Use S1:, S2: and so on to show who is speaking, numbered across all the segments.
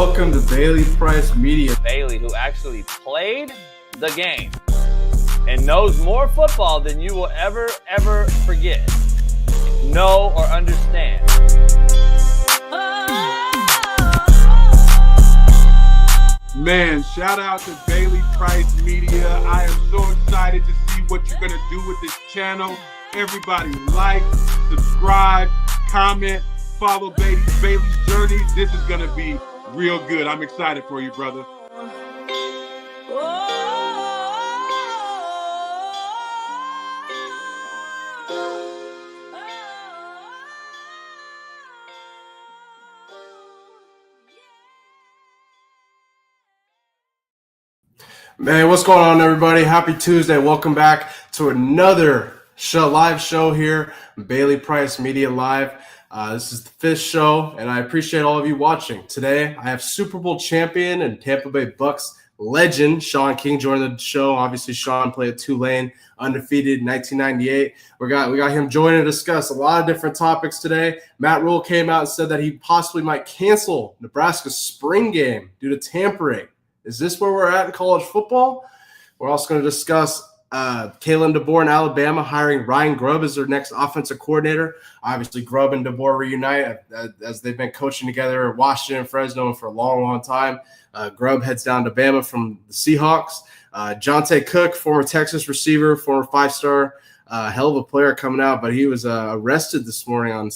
S1: Welcome to Bailey Price Media.
S2: Bailey, who actually played the game and knows more football than you will ever forget, know, or understand.
S3: Man, shout out to Bailey Price Media. I am so excited to see what you're going to do with this channel. Everybody like, subscribe, comment, follow Bailey's journey. This is going to be real good. I'm excited for you, brother.
S1: Man, what's going on, everybody? Happy Tuesday. Welcome back to another live show here, Bailey Price Media Live. This is the 5th show, and I appreciate all of you watching. Today, I have Super Bowl champion and Tampa Bay Bucks legend Shaun King joining the show. Obviously, Shaun played at Tulane, undefeated in 1998. We got him joining to discuss a lot of different topics today. Matt Rhule came out and said that he possibly might cancel Nebraska's spring game due to tampering. Is this where we're at in college football? We're also going to discuss Kalen Deboer Alabama hiring Ryan Grubb as their next offensive coordinator. Obviously, Grubb and Deboer reunite as they've been coaching together at Washington and Fresno for a long time. Grubb heads down to Bama from the Seahawks. Jonte Cook, former Texas receiver, former 5-star, hell of a player coming out, but he was arrested this morning on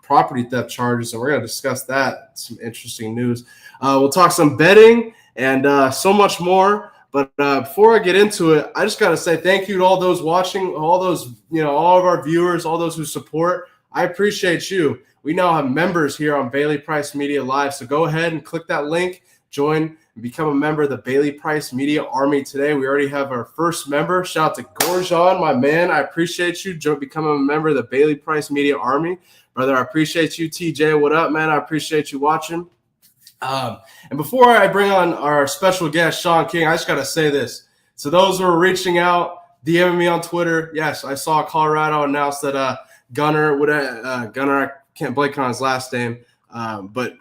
S1: property theft charges, and we're going to discuss that. Some interesting news. We'll talk some betting and so much more. But before I get into it, I just got to say thank you to all those watching, all those, all of our viewers, all those who support. I appreciate you. We now have members here on Bailey Price Media Live. So go ahead and click that link, join, and become a member of the Bailey Price Media Army today. We already have our first member. Shout out to Gorjan, my man. I appreciate you becoming a member of the Bailey Price Media Army. Brother, I appreciate you. TJ, what up, man? I appreciate you watching. And before I bring on our special guest, Shaun King, I just got to say this. So those who are reaching out, DMing me on Twitter, yes, I saw Colorado announce that Gunner, I can't blank on his last name, but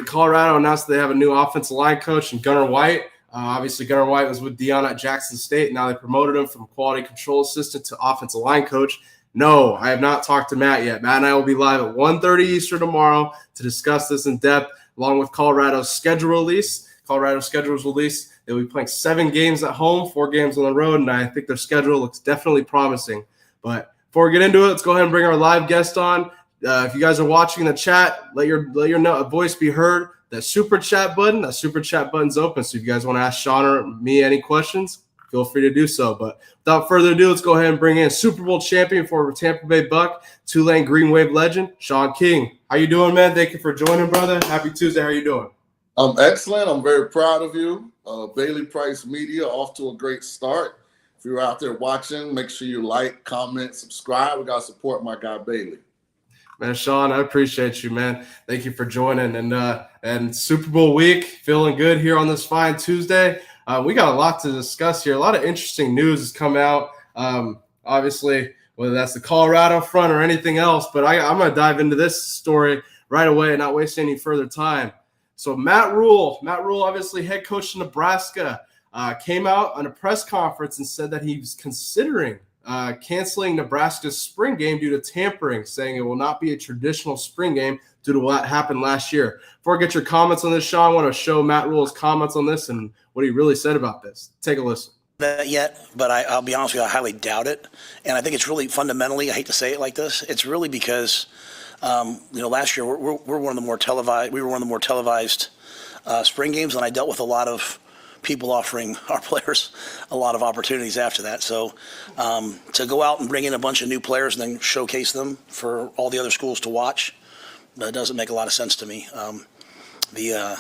S1: Colorado announced they have a new offensive line coach, and Gunner White. Obviously, Gunner White was with Deion at Jackson State. Now they promoted him from quality control assistant to offensive line coach. No, I have not talked to Matt yet. Matt and I will be live at 1:30 Eastern tomorrow to discuss this in depth, along with Colorado's schedule release. Colorado's schedule is released. They'll be playing 7 games at home, 4 games on the road, and I think their schedule looks definitely promising. But before we get into it, let's go ahead and bring our live guest on. If you guys are watching in the chat, let your voice be heard. That super chat button's open. So if you guys want to ask Shaun or me any questions, feel free to do so. But without further ado, let's go ahead and bring in Super Bowl champion for Tampa Bay Buck, Tulane Green Wave legend, Shaun King. How you doing, man? Thank you for joining, brother. Happy Tuesday. How you doing?
S4: I'm excellent. I'm very proud of you. Bailey Price Media off to a great start. If you're out there watching, make sure you like, comment, subscribe. We got to support my guy, Bailey.
S1: Man, Shaun, I appreciate you, man. Thank you for joining. And Super Bowl week, feeling good here on this fine Tuesday. We got a lot to discuss here. A lot of interesting news has come out. Obviously, whether that's the Colorado front or anything else, but I'm going to dive into this story right away and not waste any further time. So Matt Rhule, obviously head coach of Nebraska, came out on a press conference and said that he was considering canceling Nebraska's spring game due to tampering, saying it will not be a traditional spring game due to what happened last year. Before I get your comments on this, Shaun, I want to show Matt Rhule's comments on this and what he really said about this. Take a listen.
S5: That yet, but I'll be honest with you, I highly doubt it. And I think it's really fundamentally, I hate to say it like this, it's really because, last year we're one of the more televised, we were one of the more televised spring games, and I dealt with a lot of people offering our players a lot of opportunities after that. So to go out and bring in a bunch of new players and then showcase them for all the other schools to watch, that doesn't make a lot of sense to me. The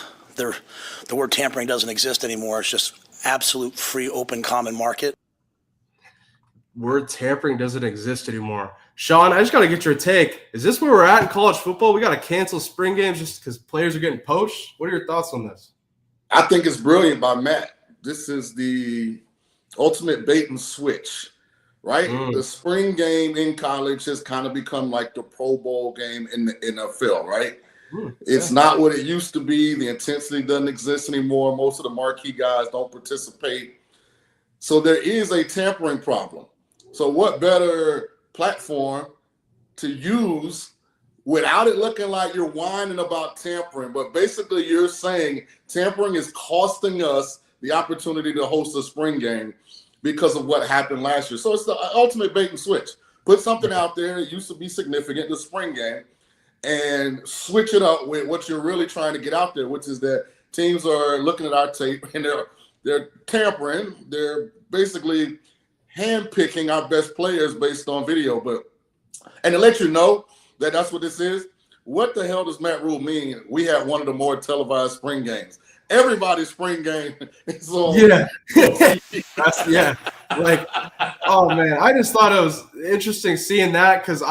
S5: word tampering doesn't exist anymore. It's just absolute free, open, common market.
S1: Word tampering doesn't exist anymore. Shaun, I just got to get your take. Is this where we're at in college football? We got to cancel spring games just because players are getting poached? What are your thoughts on this?
S4: I think it's brilliant by Matt. This is the ultimate bait and switch, right? The spring game in college has kind of become like the Pro Bowl game in the NFL, right? It's not what it used to be. The intensity doesn't exist anymore. Most of the marquee guys don't participate. So there is a tampering problem. So what better platform to use without it looking like you're whining about tampering? But basically you're saying tampering is costing us the opportunity to host a spring game because of what happened last year. So it's the ultimate bait and switch. Put something out there that used to be significant, the spring game, and switch it up with what you're really trying to get out there, which is that teams are looking at our tape and they're tampering. They're basically handpicking our best players based on video. And to let you know that that's what this is, what the hell does Matt Rhule mean? We had one of the more televised spring games. Everybody's spring game is on.
S1: Yeah. Yeah. Like, oh man, I just thought it was interesting seeing that because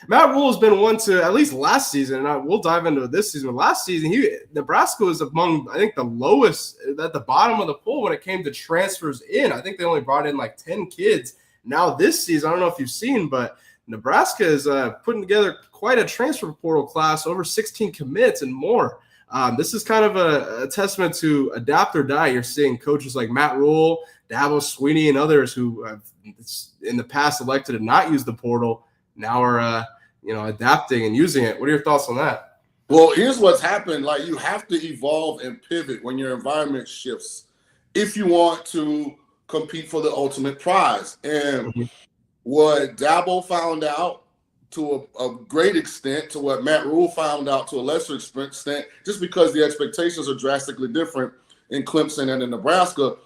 S1: Matt Rhule has been one to, at least last season, and we'll dive into this season. Last season, Nebraska was among, I think, the lowest at the bottom of the pool when it came to transfers in. I think they only brought in like 10 kids. Now this season, I don't know if you've seen, but Nebraska is putting together quite a transfer portal class, over 16 commits and more. This is kind of a testament to adapt or die. You're seeing coaches like Matt Rhule, Dabo Swinney, and others who have in the past elected to not use the portal now are adapting and using it. What are your thoughts on that?
S4: Well, here's what's happened. Like, you have to evolve and pivot when your environment shifts if you want to compete for the ultimate prize. And what Dabo found out to a great extent, to what Matt Rhule found out to a lesser extent, just because the expectations are drastically different in Clemson and in Nebraska,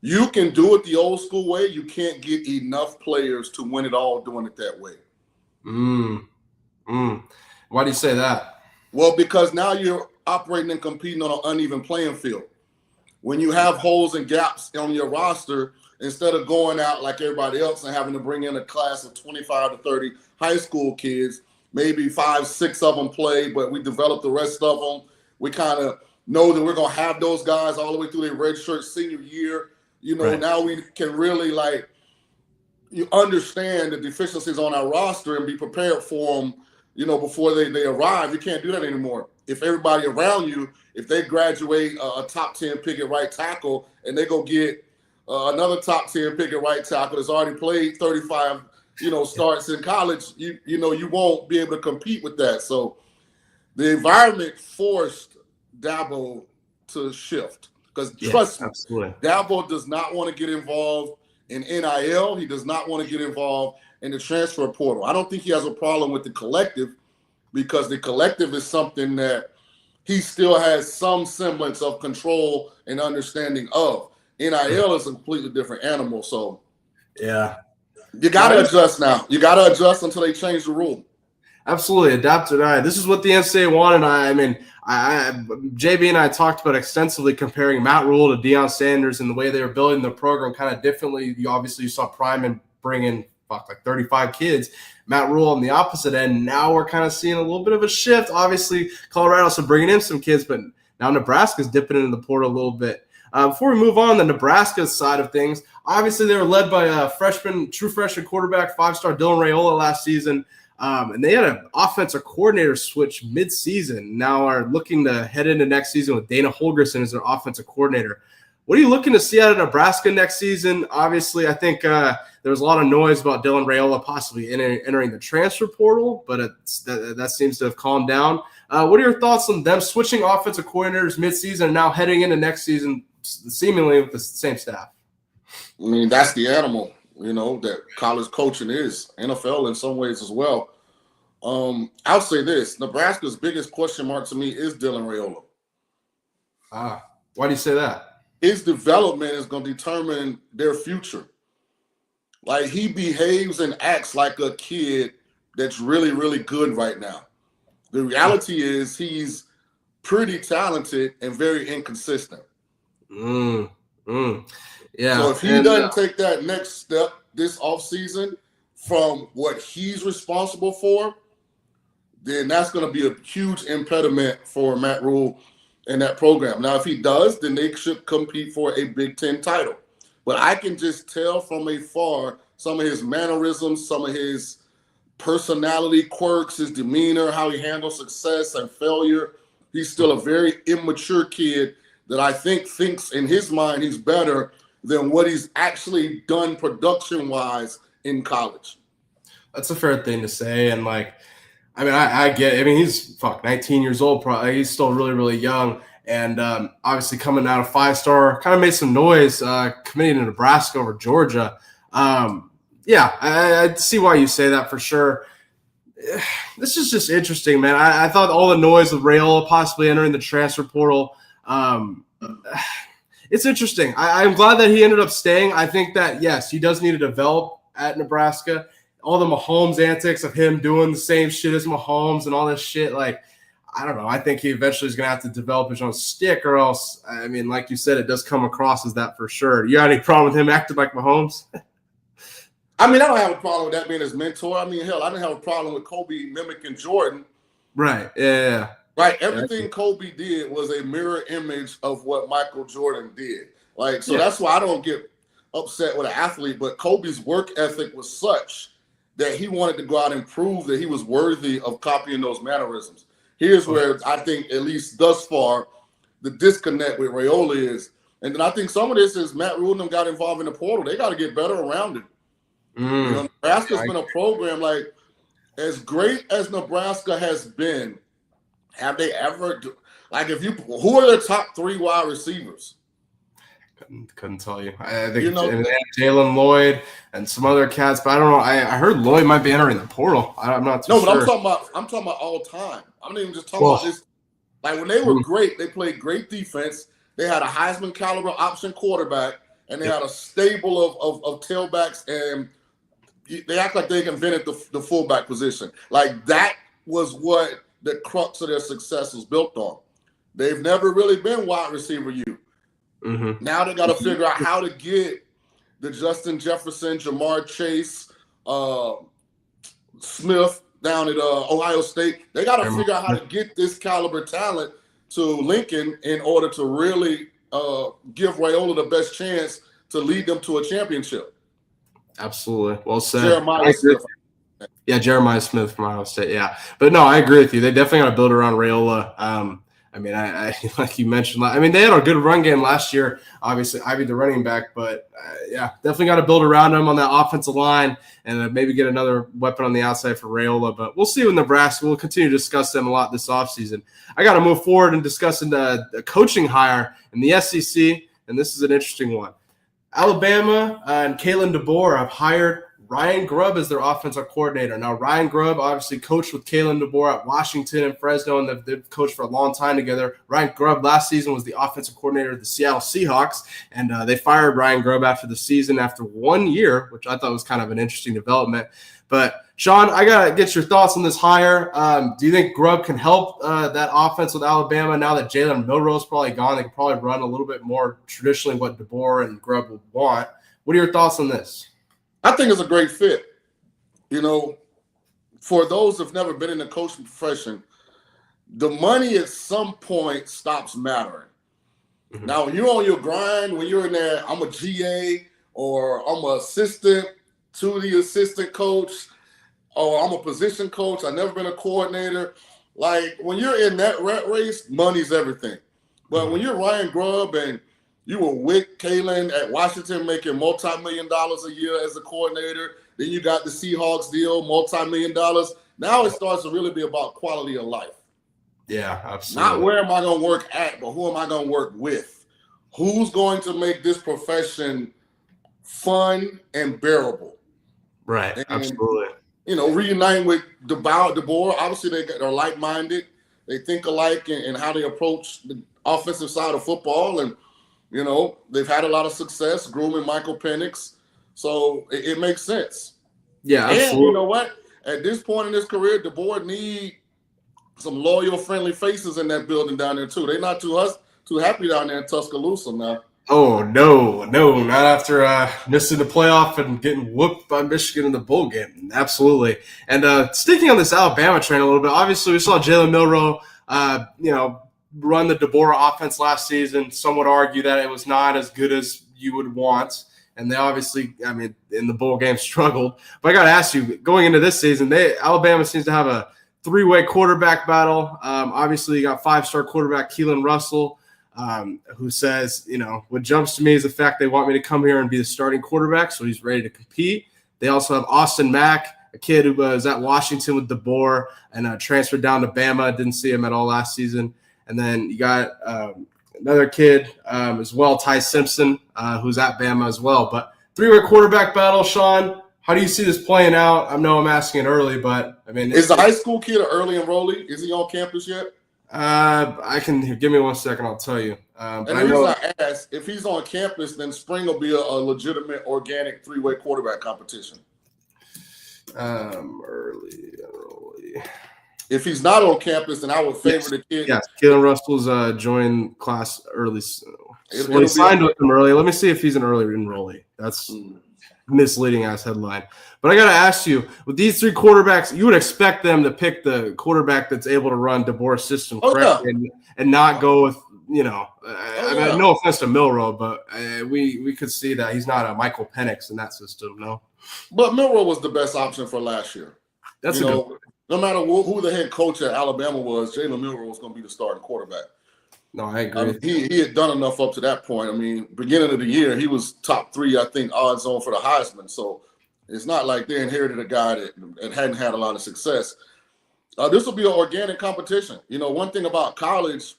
S4: you can do it the old school way. You can't get enough players to win it all doing it that way.
S1: Why do you say that?
S4: Well, because now you're operating and competing on an uneven playing field. When you have holes and gaps on your roster, instead of going out like everybody else and having to bring in a class of 25 to 30 high school kids, maybe 5, 6 of them play, but we develop the rest of them. We kind of know that we're going to have those guys all the way through their redshirt senior year. Right. Now we can really you understand the deficiencies on our roster and be prepared for them, before they arrive. You can't do that anymore. If everybody around you, if they graduate a top 10 pick at right tackle and they go get another top 10 pick at right tackle that's already played 35, starts in college, you won't be able to compete with that. So the environment forced Dabo to shift. Because trust me, absolutely, Dabo does not want to get involved in NIL. He does not want to get involved in the transfer portal. I don't think he has a problem with the collective, because the collective is something that he still has some semblance of control and understanding of. NIL is a completely different animal. So
S1: yeah,
S4: you got to adjust now. You got to adjust until they change the rule.
S1: Absolutely, adapt or die. This is what the NCAA wanted. JB and I talked about extensively comparing Matt Rhule to Deion Sanders and the way they were building the program kind of differently. You saw Prime bring in like 35 kids. Matt Rhule on the opposite end. Now we're kind of seeing a little bit of a shift. Obviously, Colorado's also bringing in some kids, but now Nebraska's dipping into the portal a little bit. Before we move on, the Nebraska side of things, obviously they were led by a true freshman quarterback, 5-star Dylan Raiola last season. And they had an offensive coordinator switch mid-season. Now are looking to head into next season with Dana Holgorsen as their offensive coordinator. What are you looking to see out of Nebraska next season? Obviously, I think there was a lot of noise about Dylan Raiola possibly entering the transfer portal, but that seems to have calmed down. What are your thoughts on them switching offensive coordinators mid-season and now heading into next season seemingly with the same staff?
S4: I mean, that's the animal, that college coaching is. NFL in some ways as well. I'll say this. Nebraska's biggest question mark to me is Dylan Raiola.
S1: Why do you say that?
S4: His development is going to determine their future. Like, he behaves and acts like a kid that's really, really good right now. The reality is he's pretty talented and very inconsistent.
S1: Yeah.
S4: So if he doesn't take that next step this offseason from what he's responsible for, then that's going to be a huge impediment for Matt Rhule and that program. Now, if he does, then they should compete for a Big Ten title. But I can just tell from afar some of his mannerisms, some of his personality quirks, his demeanor, how he handles success and failure. He's still a very immature kid that I think thinks in his mind he's better than what he's actually done production-wise in college.
S1: That's a fair thing to say. And, like, I mean, I get it. I mean, he's 19 years old. Probably. He's still really, really young. And obviously coming out of 5-star, kind of made some noise committing to Nebraska over Georgia. Yeah, I see why you say that for sure. This is just interesting, man. I thought all the noise of Rhule possibly entering the transfer portal, it's interesting. I'm glad that he ended up staying. I think that, yes, he does need to develop at Nebraska. All the Mahomes antics of him doing the same shit as Mahomes and all this shit, like, I don't know. I think he eventually is going to have to develop his own stick, or else, I mean, like you said, it does come across as that for sure. You got any problem with him acting like Mahomes?
S4: I mean, I don't have a problem with that being his mentor. I mean, hell, I didn't have a problem with Kobe mimicking Jordan.
S1: Right. Yeah.
S4: Right. Everything Kobe did was a mirror image of what Michael Jordan did. Like, so that's why I don't get upset with an athlete. But Kobe's work ethic was such that he wanted to go out and prove that he was worthy of copying those mannerisms. Here's where I think, at least thus far, the disconnect with Rhule is. And then I think some of this is Matt Rhule and them got involved in the portal. They got to get better around it. You know, Nebraska's been a program, like, as great as Nebraska has been, have they ever, who are their top 3 wide receivers?
S1: Couldn't tell you. I think Jalen Lloyd and some other cats, but I don't know. I heard Lloyd might be entering the portal. I'm not too sure.
S4: No, but I'm talking about all time. I'm not even just talking about this. Like, when they were great, they played great defense. They had a Heisman caliber option quarterback, and they had a stable of tailbacks, and they act like they invented the fullback position. Like, that was what the crux of their success was built on. They've never really been wide receiver U. Now they got to figure out how to get the Justin Jefferson, Jamar Chase, Smith down at Ohio State. They got to figure out how to get this caliber talent to Lincoln in order to really give Rhule the best chance to lead them to a championship.
S1: Absolutely. Well said.
S4: Jeremiah Smith.
S1: Yeah, Jeremiah Smith from Ohio State. Yeah. But no, I agree with you. They definitely got to build around Rhule. I mean, I like you mentioned, I mean, they had a good run game last year. Obviously, Ivy, the running back, but yeah, definitely got to build around him on that offensive line and maybe get another weapon on the outside for Rhule. But we'll see with Nebraska. We'll continue to discuss them a lot this offseason. I got to move forward and discussing the coaching hire in the SEC, and this is an interesting one. Alabama and Kalen Deboer have hired Ryan Grubb as their offensive coordinator. Now, Ryan Grubb obviously coached with Kalen Deboer at Washington and Fresno, and they've coached for a long time together. Ryan Grubb last season was the offensive coordinator of the Seattle Seahawks, and they fired Ryan Grubb after the season after 1 year, which I thought was kind of an interesting development. But, Shaun, I got to get your thoughts on this hire. Do you think Grubb can help that offense with Alabama now that Jalen Milroe's probably gone? They can probably run a little bit more traditionally what Deboer and Grubb would want. What are your thoughts on this?
S4: I think it's a great fit. You know, for those who've never been in the coaching profession, the money at some point stops mattering. Now, when you're on your grind, when you're in there, I'm a GA or I'm an assistant to the assistant coach or I'm a position coach. I've never been a coordinator. Like, when you're in that rat race, money's everything. But when you're Ryan Grubb and you were with Kalen at Washington making multi-million-dollars a year as a coordinator. Then you got the Seahawks deal, multi-million-dollars. Now it starts to really be about quality of life.
S1: Yeah, absolutely.
S4: Not where am I going to work at, but who am I going to work with? Who's going to make this profession fun and bearable?
S1: Right,
S4: and,
S1: absolutely.
S4: You know, reuniting with Deboer, obviously they're like-minded. They think alike in how they approach the offensive side of football, and you know, they've had a lot of success grooming Michael Penix. So it makes sense.
S1: Yeah, absolutely.
S4: And you know what? At this point in his career, Deboer need some loyal, friendly faces in that building down there, too. They're not too happy down there in Tuscaloosa now.
S1: Oh, no, not after missing the playoff and getting whooped by Michigan in the bowl game. Absolutely. And sticking on this Alabama train a little bit, obviously we saw Jalen Milroe, run the Deboer offense last season. Some would argue that it was not as good as you would want. and they obviously, I mean, in the bowl game struggled. But I got to ask you, going into this season, Alabama seems to have a three-way quarterback battle. Obviously, you got five-star quarterback Kalen Russell, who says, what jumps to me is the fact they want me to come here and be the starting quarterback, so he's ready to compete. They also have Austin Mack, a kid who was at Washington with Deboer and transferred down to Bama. Didn't see him at all last season. And then you got another kid as well, Ty Simpson, who's at Bama as well. But three-way quarterback battle, Shaun. How do you see this playing out? I know I'm asking it early, but I mean,
S4: is the high school kid an early enrollee? Is he on campus yet?
S1: Give me 1 second. I'll tell you.
S4: And the reason I ask, if he's on campus, then spring will be a legitimate organic three-way quarterback competition.
S1: Early enrollee.
S4: If he's not on campus, then I would favor the kid.
S1: Yes, Kalen Russell's joined class early.
S4: It'll
S1: he signed with them early. Let me see if he's an early enrollee. That's misleading ass headline. But I got to ask you, with these three quarterbacks, you would expect them to pick the quarterback that's able to run Deboer's system correctly and not go with, I mean, no offense to Milroe, but we could see that he's not a Michael Penix in that system, no?
S4: But Milroe was the best option for last year.
S1: That's no
S4: matter who the head coach at Alabama was, Jalen Milroe was going to be the starting quarterback.
S1: No, I agree.
S4: I mean, he had done enough up to that point. I mean, beginning of the year, he was top 3, I think, odds on for the Heisman. So it's not like they inherited a guy that hadn't had a lot of success. This will be an organic competition. One thing about college,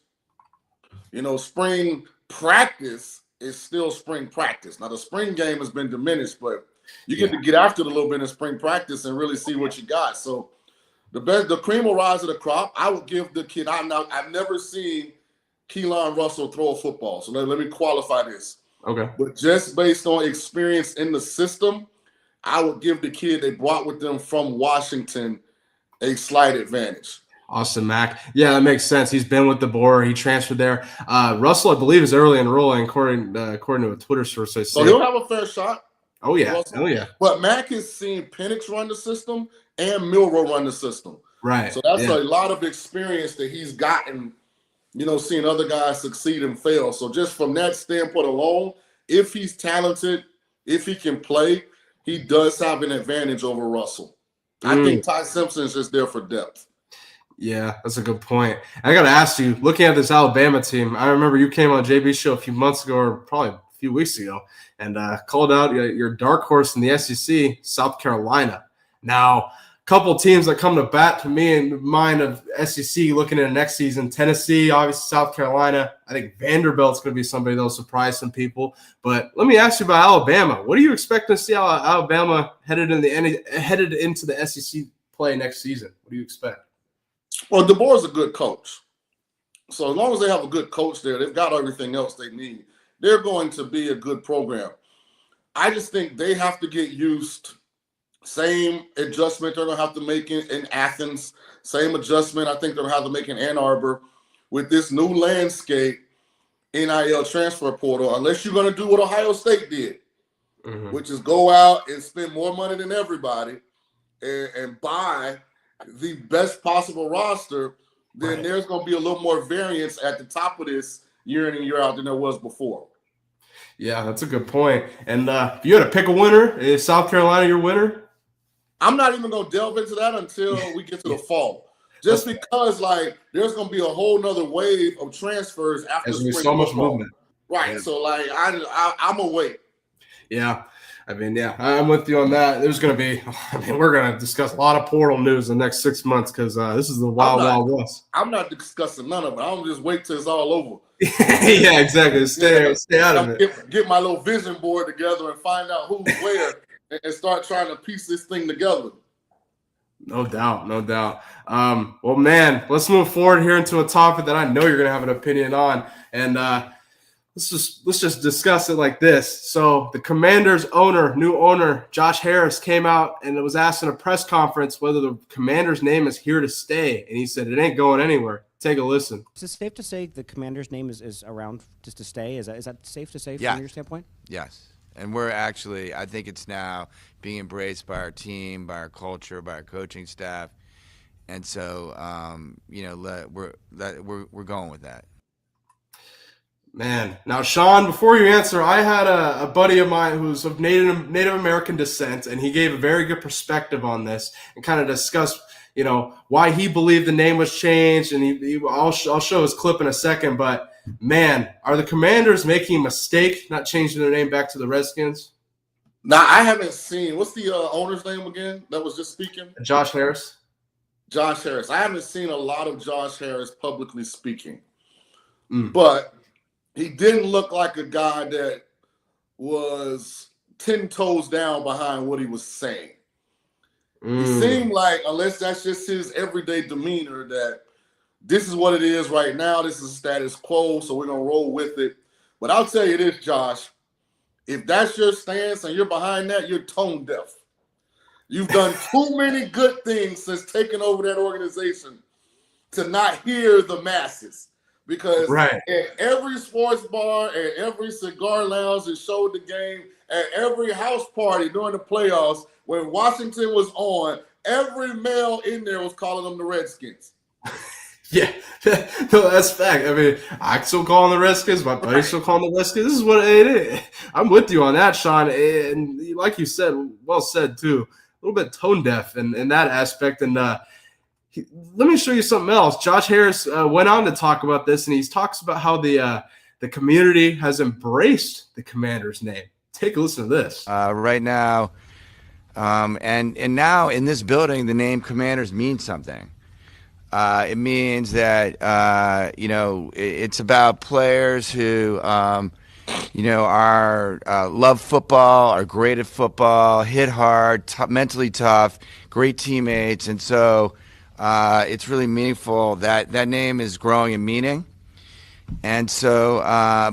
S4: spring practice is still spring practice. Now, the spring game has been diminished, but you get to get after it a little bit in spring practice and really see what you got. So the cream will rise to the crop. I would give the kid. I've never seen Kalen Russell throw a football. So let me qualify this.
S1: Okay.
S4: But just based on experience in the system, I would give the kid they brought with them from Washington a slight advantage.
S1: Austin Mack. Yeah, that makes sense. He's been with Deboer. He transferred there. Russell, I believe, is early enrolling, according to a Twitter source.
S4: So he'll have a fair shot.
S1: Oh, yeah.
S4: Russell.
S1: Oh, yeah.
S4: But Mack has seen Penix run the system and Milroe run the system.
S1: Right.
S4: So that's a lot of experience that he's gotten, seeing other guys succeed and fail. So just from that standpoint alone, if he's talented, if he can play, he does have an advantage over Russell. I think Ty Simpson is just there for depth.
S1: Yeah, that's a good point. I got to ask you, looking at this Alabama team, I remember you came on JB's show a few months ago, or probably a few weeks ago, and called out your dark horse in the SEC, South Carolina. Now, a couple teams that come to bat to me in mind of SEC looking into next season, Tennessee, obviously South Carolina. I think Vanderbilt's going to be somebody that'll surprise some people. But let me ask you about Alabama. What do you expect to see Alabama headed into the SEC play next season? What do you expect?
S4: Well, DeBoer's a good coach. So as long as they have a good coach there, they've got everything else they need. They're going to be a good program. I just think they have to get used. Same adjustment they're going to have to make in Athens. Same adjustment I think they're going to have to make in Ann Arbor with this new landscape, NIL transfer portal, unless you're going to do what Ohio State did, which is go out and spend more money than everybody and buy the best possible roster, then there's going to be a little more variance at the top of this year in and year out than there was before.
S1: Yeah, that's a good point. And if you had to pick a winner, is South Carolina your winner?
S4: I'm not even going to delve into that until we get to the fall. Just because, there's going to be a whole nother wave of transfers after spring
S1: so much
S4: football.
S1: movement.
S4: Right. Yeah. So, I'm going to wait.
S1: Yeah. I mean, yeah, I'm with you on that. There's going to be – we're going to discuss a lot of portal news in the next 6 months because this is the wild west.
S4: I'm not discussing none of it. I'm just wait till it's all over.
S1: Yeah, exactly. Stay out of it.
S4: Get my little vision board together and find out who's where and start trying to piece this thing together.
S1: No doubt. Well, man, let's move forward here into a topic that I know you're going to have an opinion on. And let's just discuss it like this. So the Commanders new owner, Josh Harris, came out and it was asked in a press conference whether the Commanders name is here to stay. And he said it ain't going anywhere. Take a listen.
S6: Is it safe to say the Commander's name is around just to stay? Is that safe to say
S7: Yeah.
S6: from your standpoint?
S7: Yes. And we're actually, I think it's now being embraced by our team, by our culture, by our coaching staff. And so, we're going with that.
S1: Man, now Shaun, before you answer, I had a buddy of mine who's of Native American descent, and he gave a very good perspective on this and kind of discussed, why he believed the name was changed. And I'll show his clip in a second. But man, are the Commanders making a mistake not changing their name back to the Redskins?
S4: Now, I haven't seen, what's the owner's name again that was just speaking?
S1: Josh Harris.
S4: Josh Harris. I haven't seen a lot of Josh Harris publicly speaking, but he didn't look like a guy that was 10 toes down behind what he was saying. He seemed like, unless that's just his everyday demeanor, that this is what it is right now. This is status quo, so we're going to roll with it. But I'll tell you this, Josh. If that's your stance and you're behind that, you're tone deaf. You've done too many good things since taking over that organization to not hear the masses. Because at every sports bar, at every cigar lounge that showed the game, at every house party during the playoffs, when Washington was on, every male in there was calling them the Redskins.
S1: Yeah, no, that's fact. I mean, I still call them the Redskins. My buddy still call them the Redskins. This is what it is. I'm with you on that, Shaun. And like you said, well said too. A little bit tone deaf in that aspect. And let me show you something else. Josh Harris went on to talk about this, and he talks about how the community has embraced the Commanders' name. Take a listen to this.
S7: Right now, and now in this building, the name Commanders means something. It means that it's about players who are love football, are great at football, hit hard, mentally tough, great teammates, and so it's really meaningful that name is growing in meaning. And so,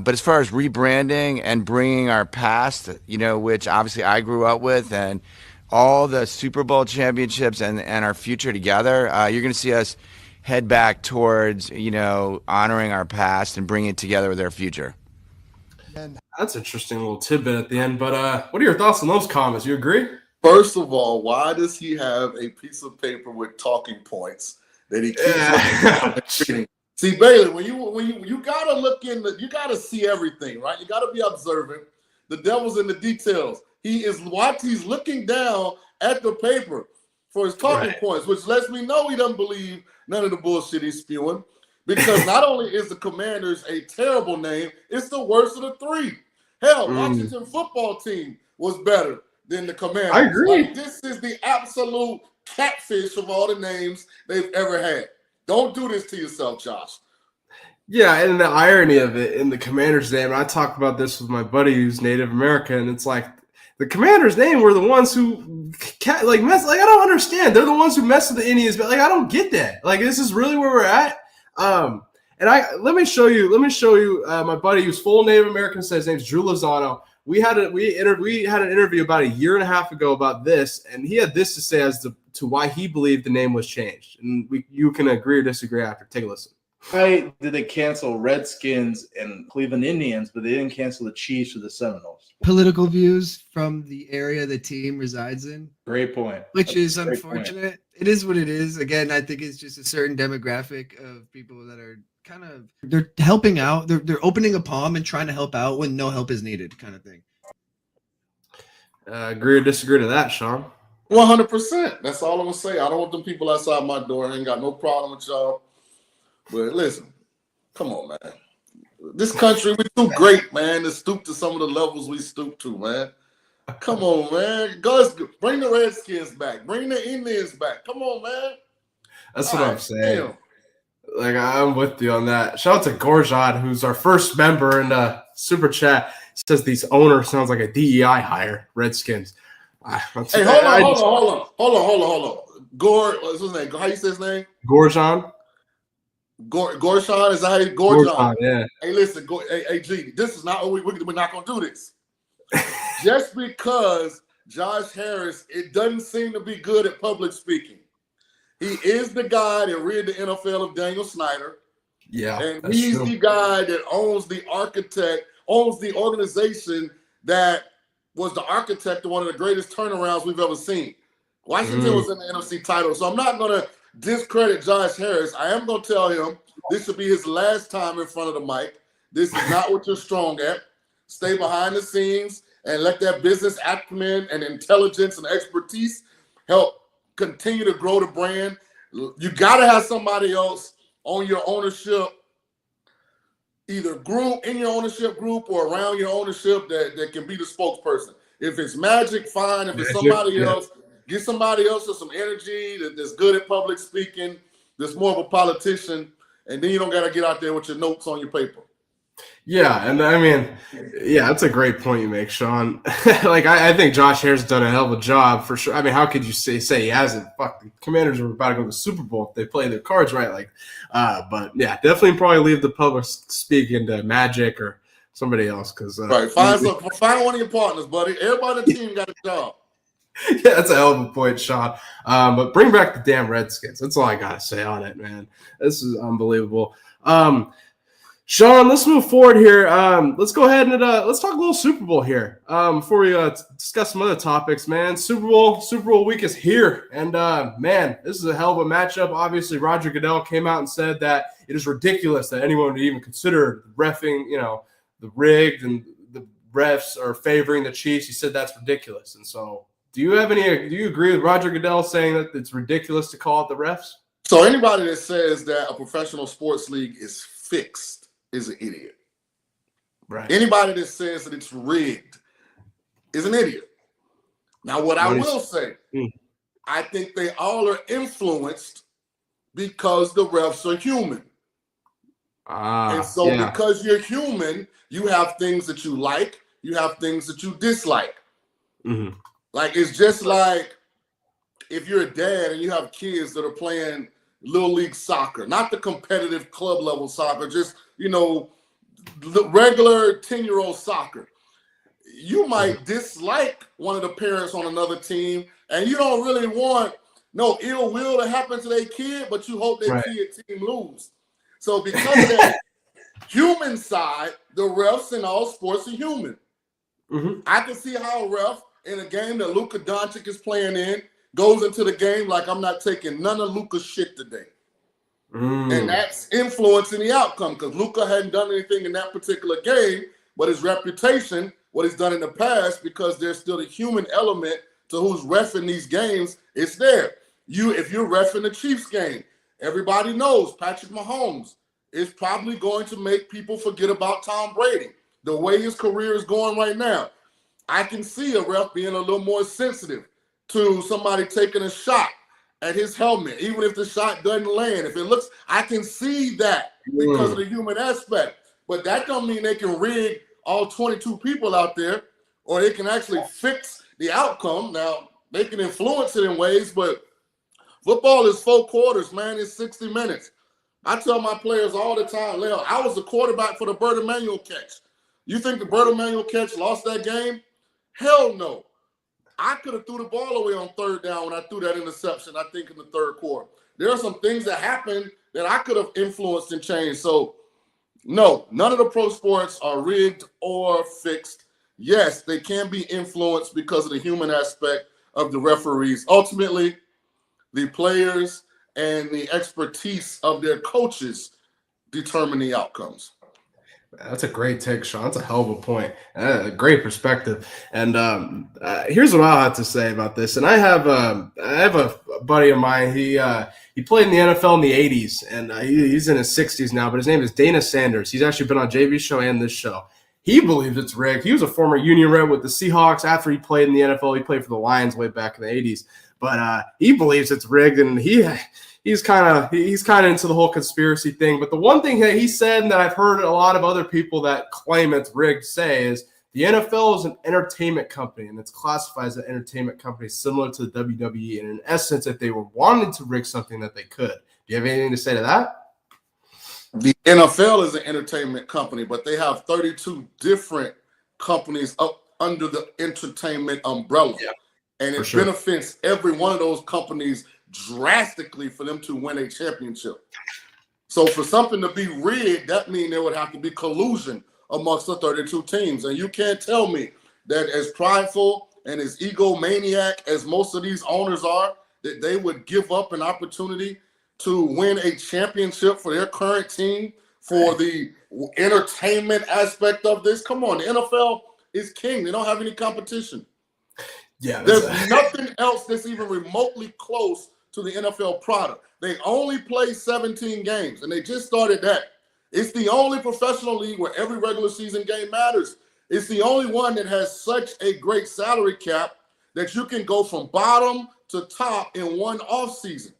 S7: but as far as rebranding and bringing our past, which obviously I grew up with, and all the Super Bowl championships and our future together, you're going to see us head back towards, honoring our past and bringing it together with our future.
S1: That's an interesting little tidbit at the end. But what are your thoughts on those comments? You agree?
S4: First of all, why does he have a piece of paper with talking points that he keeps reading? See, Bailey, when you gotta look in you gotta see everything, right? You gotta be observant. The devil's in the details. He's looking down at the paper for his talking points, which lets me know he doesn't believe none of the bullshit he's spewing. Because not only is the Commanders a terrible name, it's the worst of the three. Hell, Washington football team was better than the Commanders.
S1: I agree.
S4: Like, this is the absolute catfish of all the names they've ever had. Don't do this to yourself, Josh.
S1: Yeah, and the irony of it in the Commanders' name, and I talked about this with my buddy who's Native American, and it's like the Commanders' name were the ones who mess. Like, I don't understand. They're the ones who mess with the Indians, but I don't get that. Like, this is really where we're at. And let me show you my buddy who's full Native American. Says his name's Drew Lozano. We had an interview about a year and a half ago about this, and he had this to say as to why he believed the name was changed. And you can agree or disagree after. Take a listen.
S8: Why did they cancel Redskins and Cleveland Indians, but they didn't cancel the Chiefs or the Seminoles?
S9: Political views from the area the team resides in.
S8: Great point.
S9: Which is unfortunate. It is what it is. Again, I think it's just a certain demographic of people that are they're helping out. They're opening a palm and trying to help out when no help is needed, kind of thing.
S1: Agree or disagree to that, Shaun?
S4: 100%. That's all I'm gonna say. I don't want them people outside my door. I ain't got no problem with y'all. But listen, come on, man. This country, we're too great, man, to stoop to some of the levels we stoop to, man. Come on, man. Bring the Redskins back. Bring the Indians back. Come on, man.
S1: That's what I'm saying. Damn. Like, I'm with you on that. Shout out to Gorjad, who's our first member in the Super Chat. Says these owner sounds like a DEI hire, Redskins.
S4: Hey, hold on. What's his name? How you say his name?
S1: Gorjad.
S4: Gorshawn, is that how you Gorjad?
S1: Yeah.
S4: Hey, listen, hey, G, this is not we're not gonna do this. Just because Josh Harris, it doesn't seem to be good at public speaking. He is the guy that read the NFL of Daniel Snyder.
S1: Yeah.
S4: And he's the guy that owns the organization that was the architect of one of the greatest turnarounds we've ever seen. Washington was in the NFC title. So I'm not going to discredit Josh Harris. I am going to tell him this should be his last time in front of the mic. This is not what you're strong at. Stay behind the scenes and let that business acumen and intelligence and expertise help continue to grow the brand. You got to have somebody else on your ownership, either group, in your ownership group or around your ownership that can be the spokesperson. If it's Magic, fine. If it's somebody else, get somebody else with some energy that's good at public speaking, that's more of a politician, and then you don't got to get out there with your notes on your paper.
S1: Yeah, and I mean, yeah, that's a great point you make, Shaun. Like, I think Josh Hare's done a hell of a job for sure. I mean, how could you say he hasn't? Fuck, the Commanders are about to go to the Super Bowl if they play their cards right. Like, but yeah, definitely probably leave the public speaking to Magic or somebody else because
S4: right. Find one of your partners, buddy. Everybody on the team got a job.
S1: Yeah, that's a hell of a point, Shaun. But bring back the damn Redskins. That's all I gotta say on it, man. This is unbelievable. Shaun, let's move forward here. Let's go ahead and let's talk a little Super Bowl here before we discuss some other topics, man. Super Bowl week is here, and man, this is a hell of a matchup. Obviously, Roger Goodell came out and said that it is ridiculous that anyone would even consider reffing, the rigged, and the refs are favoring the Chiefs. He said that's ridiculous, and so do you agree with Roger Goodell saying that it's ridiculous to call it the refs?
S4: So anybody that says that a professional sports league is fixed is an idiot.
S1: Right.
S4: Anybody that says that it's rigged is an idiot. Now, what I will say, I think they all are influenced because the refs are human. And so because you're human, you have things that you like, you have things that you dislike.
S1: Mm-hmm.
S4: Like, it's just like if you're a dad and you have kids that are playing little league soccer, not the competitive club level soccer, just, the regular 10-year-old soccer. You might dislike one of the parents on another team, and you don't really want no ill will to happen to their kid, but you hope their kid team lose. So because of that human side, the refs in all sports are human.
S1: Mm-hmm.
S4: I can see how a ref in a game that Luka Doncic is playing in goes into the game like, I'm not taking none of Luka's shit today. And that's influencing the outcome because Luka hadn't done anything in that particular game, but his reputation, what he's done in the past, because there's still the human element to who's reffing these games, it's there. If you're reffing the Chiefs game, everybody knows Patrick Mahomes is probably going to make people forget about Tom Brady. The way his career is going right now, I can see a ref being a little more sensitive to somebody taking a shot at his helmet, even if the shot doesn't land. If it looks, I can see that because of the human aspect. But that don't mean they can rig all 22 people out there, or they can actually fix the outcome. Now, they can influence it in ways, but football is 4 quarters, man. It's 60 minutes. I tell my players all the time, Leo, I was the quarterback for the Bert Emanuel catch. You think the Bert Emanuel catch lost that game? Hell no. I could have threw the ball away on 3rd down when I threw that interception, I think, in the 3rd quarter. There are some things that happened that I could have influenced and changed. So, no, none of the pro sports are rigged or fixed. Yes, they can be influenced because of the human aspect of the referees. Ultimately, the players and the expertise of their coaches determine the outcomes.
S1: That's a great take, Shaun. That's a hell of a point. A great perspective. And here's what I'll have to say about this. And I have a buddy of mine. He played in the NFL in the 80s, and he's in his 60s now, but his name is Dana Sanders. He's actually been on JV's show and this show. He believes it's rigged. He was a former Union rep with the Seahawks. After he played in the NFL, he played for the Lions way back in the 80s. But he believes it's rigged, and he's kind of into the whole conspiracy thing. But the one thing that he said, and that I've heard a lot of other people that claim it's rigged say, is the NFL is an entertainment company, and it's classified as an entertainment company similar to the WWE. And in essence, if they were wanting to rig something, that they could. Do you have anything to say to that?
S4: The NFL is an entertainment company, but they have 32 different companies up under the entertainment umbrella. Yeah, and it benefits every one of those companies drastically for them to win a championship. So for something to be rigged, that means there would have to be collusion amongst the 32 teams. And you can't tell me that as prideful and as egomaniac as most of these owners are, that they would give up an opportunity to win a championship for their current team for the entertainment aspect of this. Come on, the NFL is king. They don't have any competition.
S1: Yeah,
S4: there's nothing else that's even remotely close to the NFL product. They only play 17 games, and they just started that. It's the only professional league where every regular season game matters. It's the only one that has such a great salary cap that you can go from bottom to top in one off season.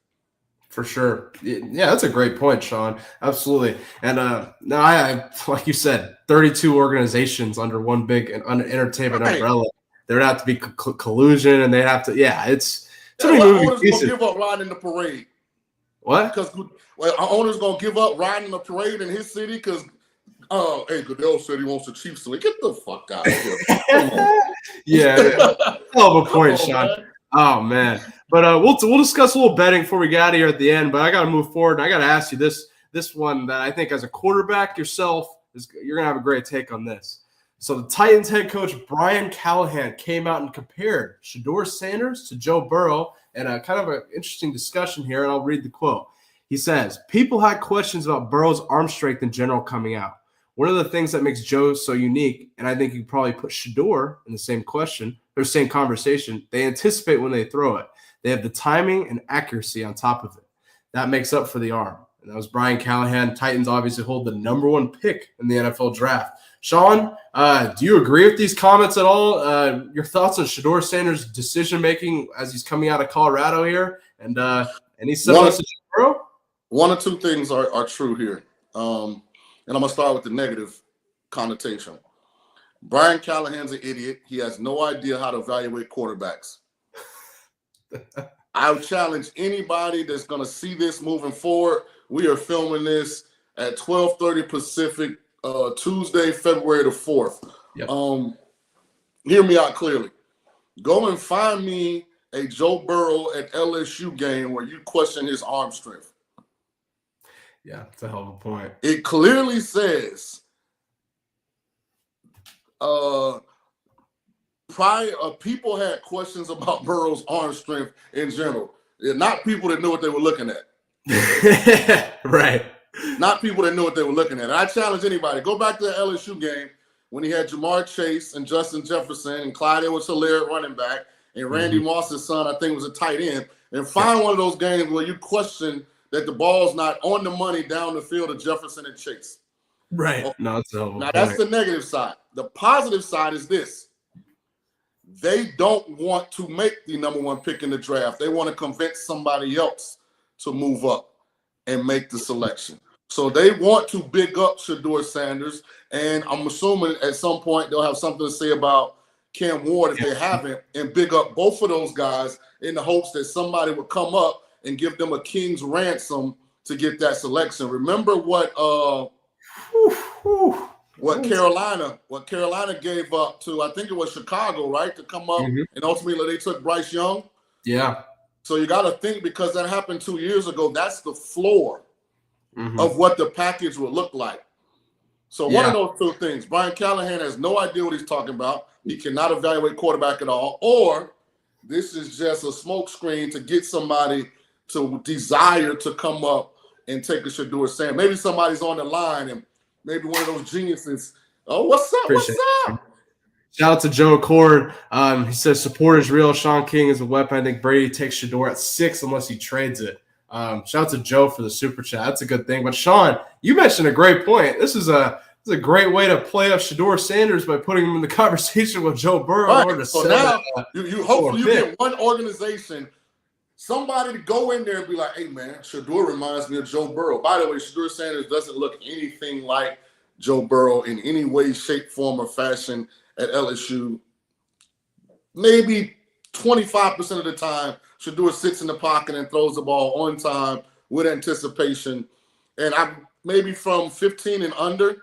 S1: For sure. Yeah, that's a great point, Shaun. Absolutely. And no, I like you said, 32 organizations under one big entertainment umbrella. There'd have to be collusion, and they have to. Yeah, it's too many moving
S4: owners
S1: pieces.
S4: Gonna give up riding the parade.
S1: What?
S4: Because our owner's gonna give up riding the parade in his city because, hey, Goodell said he wants the Chiefs to win. Get the fuck out of here.
S1: Yeah. Hell of a point, Shaun. Man. Oh man. But we'll discuss a little betting before we get out of here at the end. But I got to move forward. I got to ask you this one that I think as a quarterback yourself you're gonna have a great take on this. So the Titans head coach Brian Callahan came out and compared Shedeur Sanders to Joe Burrow, and kind of an interesting discussion here, and I'll read the quote. He says, people had questions about Burrow's arm strength in general coming out. One of the things that makes Joe so unique, and I think you probably put Shedeur in the same question, or same conversation, they anticipate when they throw it. They have the timing and accuracy on top of it. That makes up for the arm. And that was Brian Callahan. Titans obviously hold the number 1 pick in the NFL draft. Shaun, do you agree with these comments at all? Your thoughts on Shedeur Sanders' decision-making as he's coming out of Colorado here? And any semblance to Burrow?
S4: One or two things are true here. And I'm going to start with the negative connotation. Brian Callahan's an idiot. He has no idea how to evaluate quarterbacks. I would challenge anybody that's going to see this moving forward. We are filming this at 12:30 Pacific, Tuesday, February the 4th. Yep. Hear me out clearly. Go and find me a Joe Burrow at LSU game where you question his arm strength.
S1: Yeah, it's a hell of a point.
S4: It clearly says people had questions about Burrow's arm strength in general. They're not people that knew what they were looking at.
S1: Right.
S4: Not people that knew what they were looking at. And I challenge anybody. Go back to the LSU game when he had Jamar Chase and Justin Jefferson and Clyde Edwards-Helaire at running back and Randy Moss's son, I think, was a tight end. And find one of those games where you question that the ball's not on the money down the field of Jefferson and Chase.
S1: Right. Okay. No, that's a hell of a point.
S4: That's the negative side. The positive side is this. They don't want to make the number 1 pick in the draft. They want to convince somebody else to move up and make the selection. So they want to big up Shedeur Sanders, and I'm assuming at some point they'll have something to say about Cam Ward if they haven't, and big up both of those guys in the hopes that somebody would come up and give them a king's ransom to get that selection. Remember what Carolina gave up to, I think it was Chicago, right, to come up, and ultimately they took Bryce Young.
S1: Yeah.
S4: So you got to think, because that happened 2 years ago, that's the floor of what the package would look like. So one of those two things, Brian Callahan has no idea what he's talking about. He cannot evaluate quarterback at all, or this is just a smokescreen to get somebody to desire to come up and take a Shedeur Sanders. Maybe somebody's on the line and maybe one of those geniuses. Oh, what's up?
S1: Appreciate
S4: What's up?
S1: Shout out to Joe Accord. He says, support is real. Sean King is a weapon. I think Brady takes Shedeur at 6 unless he trades it. Shout out to Joe for the super chat. That's a good thing. But Shaun, you mentioned a great point. This is a great way to play up Shedeur Sanders by putting him in the conversation with Joe Burrow.
S4: Right. So now you hopefully you get one organization, somebody to go in there and be like, hey, man, Shedeur reminds me of Joe Burrow. By the way, Shedeur Sanders doesn't look anything like Joe Burrow in any way, shape, form, or fashion at LSU. Maybe 25% of the time, Shedeur sits in the pocket and throws the ball on time with anticipation. And maybe from 15 and under,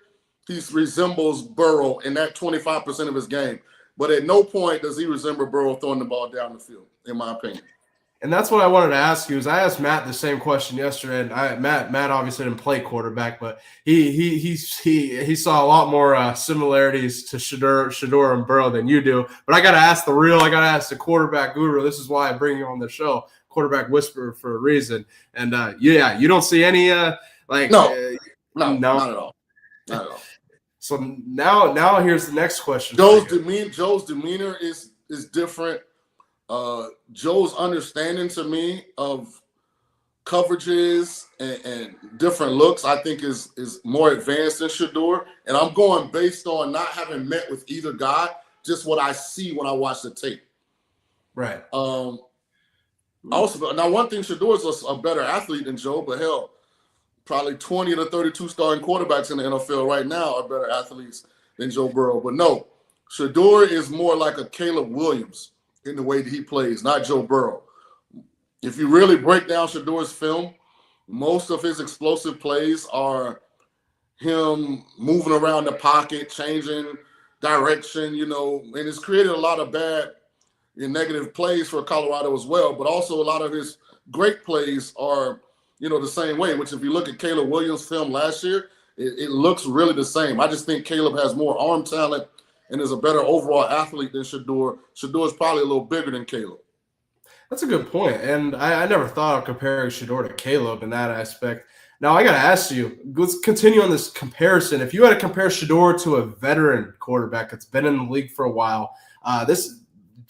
S4: he resembles Burrow in that 25% of his game. But at no point does he resemble Burrow throwing the ball down the field, in my opinion.
S1: And that's what I wanted to ask you. Is I asked Matt the same question yesterday, and Matt obviously didn't play quarterback, but he saw a lot more similarities to Shedeur and Burrow than you do. But I got to ask the quarterback guru. This is why I bring you on the show, quarterback whisperer, for a reason. And you don't see any
S4: no. No,
S1: No.
S4: not at all. Not at all.
S1: So now here's the next question.
S4: Joe's demeanor is different. Joe's understanding to me of coverages and different looks, I think is more advanced than Shedeur. And I'm going based on not having met with either guy, just what I see when I watch the tape.
S1: Right.
S4: Also, now one thing, Shedeur is a better athlete than Joe, but hell, probably 20 of the 32 starting quarterbacks in the NFL right now are better athletes than Joe Burrow. But no, Shedeur is more like a Caleb Williams in the way that he plays, not Joe Burrow. If you really break down Shedeur's film, most of his explosive plays are him moving around the pocket, changing direction, and it's created a lot of bad and negative plays for Colorado as well. But also a lot of his great plays are, the same way, which if you look at Caleb Williams' film last year, it looks really the same. I just think Caleb has more arm talent and is a better overall athlete than Shedeur. Shedeur is probably a little bigger than Caleb.
S1: That's a good point. And I never thought of comparing Shedeur to Caleb in that aspect. Now, I got to ask you, let's continue on this comparison. If you had to compare Shedeur to a veteran quarterback that's been in the league for a while,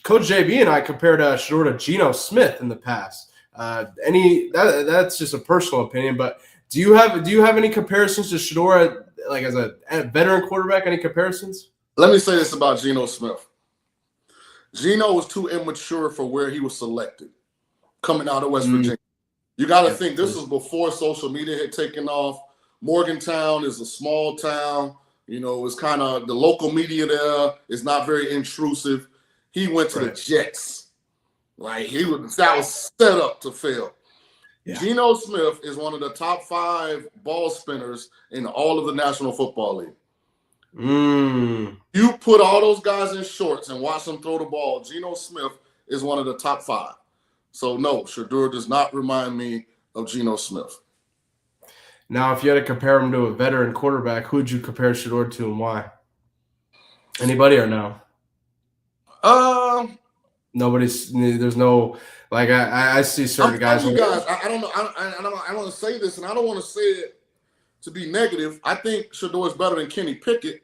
S1: Coach JB and I compared Shedeur to Geno Smith in the past. That's just a personal opinion, but do you have any comparisons to Shedeur, like as a veteran quarterback? Any comparisons?
S4: Let me say this about Geno Smith. Geno was too immature for where he was selected coming out of West Virginia. You got to think this was before social media had taken off. Morgantown is a small town. It's kind of the local media there is not very intrusive. He went to the Jets. Like that was set up to fail. Yeah. Geno Smith is one of the top 5 ball spinners in all of the National Football League. You put all those guys in shorts and watch them throw the ball. Geno Smith is one of the top 5. So no, Shedeur does not remind me of Geno Smith.
S1: Now, if you had to compare him to a veteran quarterback, who'd you compare Shedeur to and why? Anybody or no? There's no, like, I see certain guys.
S4: I don't know. I want to say this, and I don't want to say it to be negative. I think Shedeur is better than Kenny Pickett.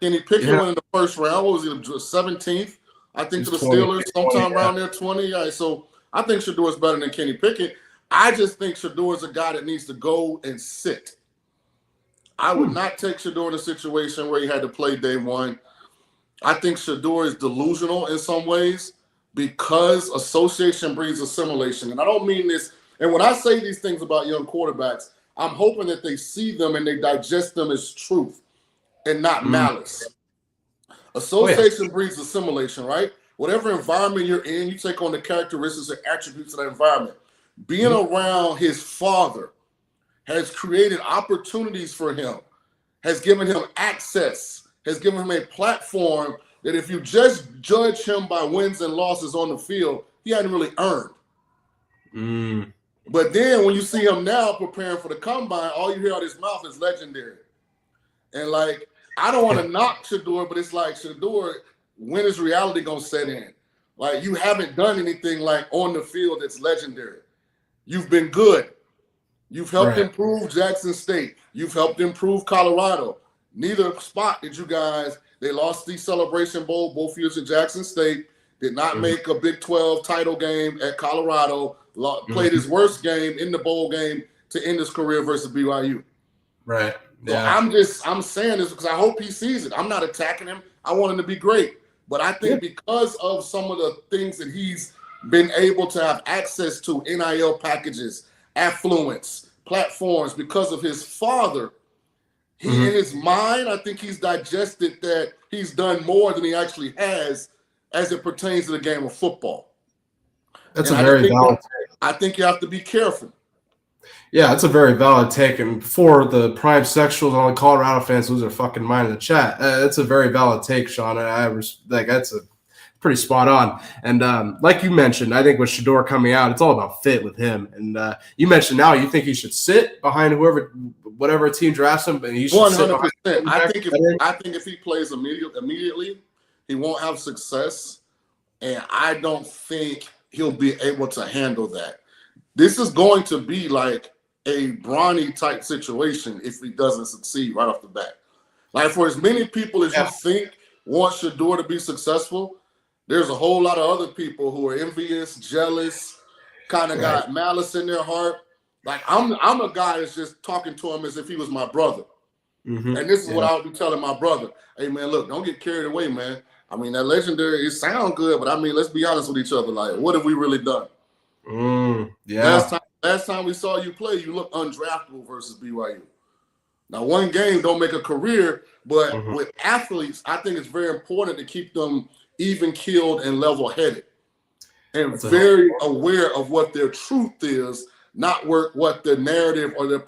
S4: Kenny Pickett went in the first round. What was he, 17th? I think to the Steelers, sometime around there, 20. Right, so I think Shedeur is better than Kenny Pickett. I just think Shedeur is a guy that needs to go and sit. I would not take Shedeur in a situation where he had to play day one. I think Shedeur is delusional in some ways because association breeds assimilation. And I don't mean this. And when I say these things about young quarterbacks, I'm hoping that they see them and they digest them as truth and not malice. Association breeds assimilation, right? Whatever environment you're in, you take on the characteristics and attributes of that environment. Being around his father has created opportunities for him, has given him access, has given him a platform that if you just judge him by wins and losses on the field, he hadn't really earned. But then when you see him now preparing for the combine, all you hear out of his mouth is legendary. And like, I don't want to knock Shedeur, but it's like, Shedeur, when is reality going to set in? Like, you haven't done anything like on the field that's legendary. You've been good. You've helped improve Jackson State. You've helped improve Colorado. Neither spot did you guys. They lost the Celebration Bowl both years at Jackson State. Did not make a Big 12 title game at Colorado. Played his worst game in the bowl game to end his career versus BYU.
S1: Right.
S4: Yeah. So I'm saying this because I hope he sees it. I'm not attacking him. I want him to be great. But I think because of some of the things that he's been able to have access to, NIL packages, affluence, platforms, because of his father, in his mind, I think he's digested that he's done more than he actually has as it pertains to the game of football.
S1: That's a very valid take.
S4: I think you have to be careful.
S1: Yeah, that's a very valid take. And before the prime sexuals and all the Colorado fans lose their fucking mind in the chat, that's a very valid take, Shaun. That's a pretty spot on. And like you mentioned, I think with Shedeur coming out, it's all about fit with him. And you mentioned now you think he should sit behind whatever team drafts him, and he should
S4: 100%. I think if he plays immediately, he won't have success, and I don't think he'll be able to handle that. This is going to be like a Bronny type situation if he doesn't succeed right off the bat. Like, for as many people as you think want Shedeur to be successful, there's a whole lot of other people who are envious, jealous, kind of got malice in their heart. Like, I'm a guy that's just talking to him as if he was my brother.
S1: Mm-hmm.
S4: And this is what I would be telling my brother. Hey, man, look, don't get carried away, man. I mean, that legendary, it sounds good, but I mean, let's be honest with each other. Like, what have we really done? Last time we saw you play, you looked undraftable versus BYU. Now, one game don't make a career, but with athletes, I think it's very important to keep them even-keeled and level-headed and very aware of what their truth is, not what their narrative or their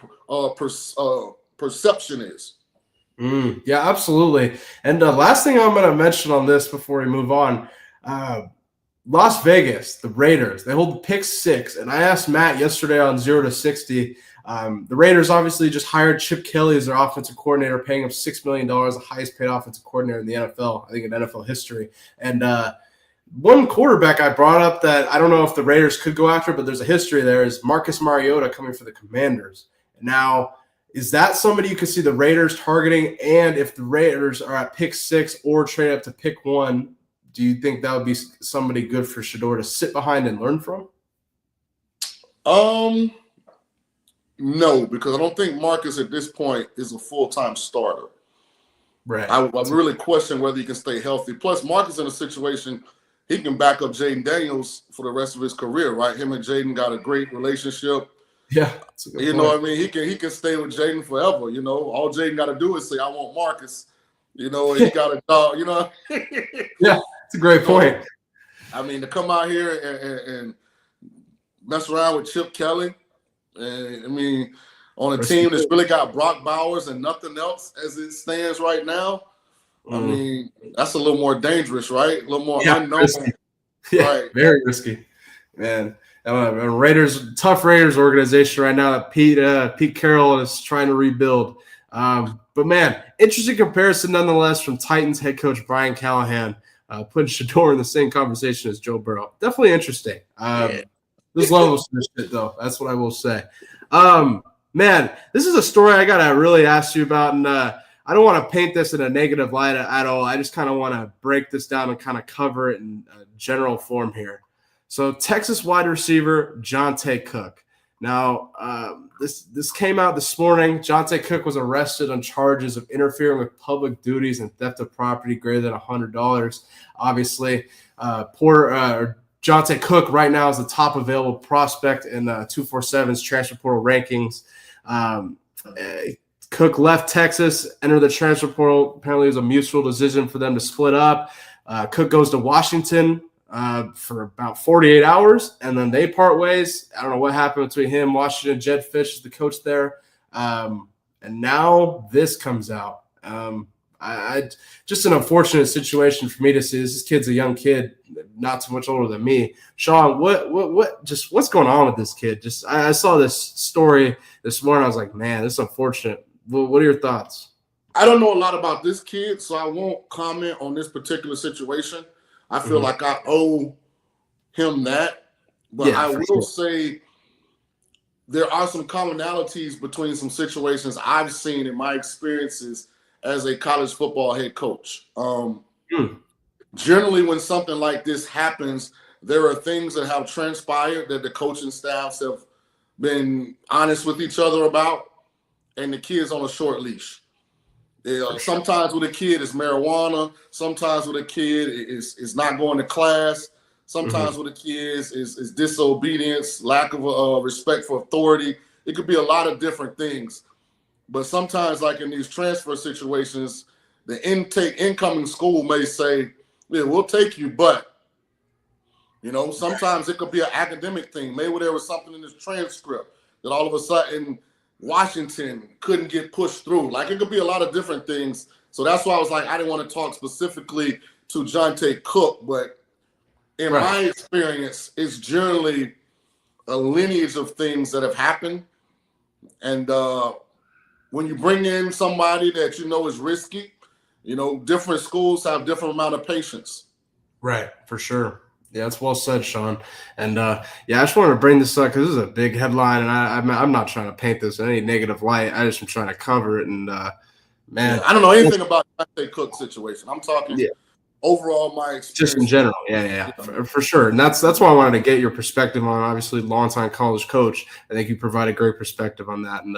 S4: perception is.
S1: Yeah, absolutely. And the last thing I'm going to mention on this before we move on, Las Vegas, the Raiders, they hold the pick 6. And I asked Matt yesterday on 0 to 60. The Raiders obviously just hired Chip Kelly as their offensive coordinator, paying him $6 million, the highest paid offensive coordinator in the NFL, I think in NFL history. And one quarterback I brought up that I don't know if the Raiders could go after, but there's a history there, is Marcus Mariota coming for the Commanders. Now, is that somebody you could see the Raiders targeting? And if the Raiders are at pick 6 or trade up to pick 1, do you think that would be somebody good for Shedeur to sit behind and learn from?
S4: No, because I don't think Marcus at this point is a full-time starter.
S1: Right.
S4: I really question whether he can stay healthy. Plus, Marcus in a situation, he can back up Jaden Daniels for the rest of his career, right? Him and Jaden got a great relationship.
S1: Yeah.
S4: You know what I mean? He can stay with Jaden forever, you know. All Jaden got to do is say, I want Marcus, you know, and he got a dog, you know.
S1: Yeah, it's a great point.
S4: I mean, to come out here and mess around with Chip Kelly, and I mean, on a team that's really got Brock Bowers and nothing else as it stands right now, I mean, that's a little more dangerous, right? A little more unknown.
S1: Risky. Yeah, right. Very risky, man. Raiders, tough Raiders organization right now that Pete Carroll is trying to rebuild. But man, interesting comparison nonetheless from Titans head coach Brian Callahan, putting Shedeur in the same conversation as Joe Burrow. Definitely interesting. There's levels to this shit, though. That's what I will say. Man, this is a story I gotta really ask you about, and I don't want to paint this in a negative light at all. I just kind of want to break this down and kind of cover it in a general form here. So Texas wide receiver Jonte Cook. Now, this came out this morning. Jonte Cook was arrested on charges of interfering with public duties and theft of property greater than $100. Obviously, Jonte Cook right now is the top available prospect in 247's transfer portal rankings. Cook left Texas, entered the transfer portal. Apparently, it was a mutual decision for them to split up. Cook goes to Washington for about 48 hours, and then they part ways. I don't know what happened between him, Washington. Jed Fish is the coach there. And now this comes out. I just an unfortunate situation for me to see. This kid's a young kid, not too much older than me. Shaun, what's going on with this kid? I saw this story this morning. I was like, man, this is unfortunate. What are your thoughts?
S4: I don't know a lot about this kid, so I won't comment on this particular situation. I feel like I owe him that. But I will say there are some commonalities between some situations I've seen in my experiences as a college football head coach. Generally, when something like this happens, there are things that have transpired that the coaching staffs have been honest with each other about, and the kid's on a short leash. Sometimes with a kid, it's marijuana. Sometimes with a kid, it's not going to class. Sometimes with a kid, is disobedience, lack of respect for authority. It could be a lot of different things. But sometimes, like in these transfer situations, the incoming school may say, yeah, we'll take you, but, you know, sometimes it could be an academic thing. Maybe there was something in this transcript that all of a sudden Washington couldn't get pushed through. Like, it could be a lot of different things. So that's why I was like, I didn't want to talk specifically to Jonte Cook, but in my experience, it's generally a lineage of things that have happened. And when you bring in somebody that you know is risky, you know, different schools have different amount of patience.
S1: Right, for sure. Yeah, that's well said, Shaun. And I just wanted to bring this up because this is a big headline, and I'm not trying to paint this in any negative light. I just am trying to cover it. And man,
S4: I don't know anything about the Jonte Cook situation. I'm talking overall my experience.
S1: Just in general, for sure. And that's why I wanted to get your perspective on. Obviously, longtime college coach. I think you provide a great perspective on that. And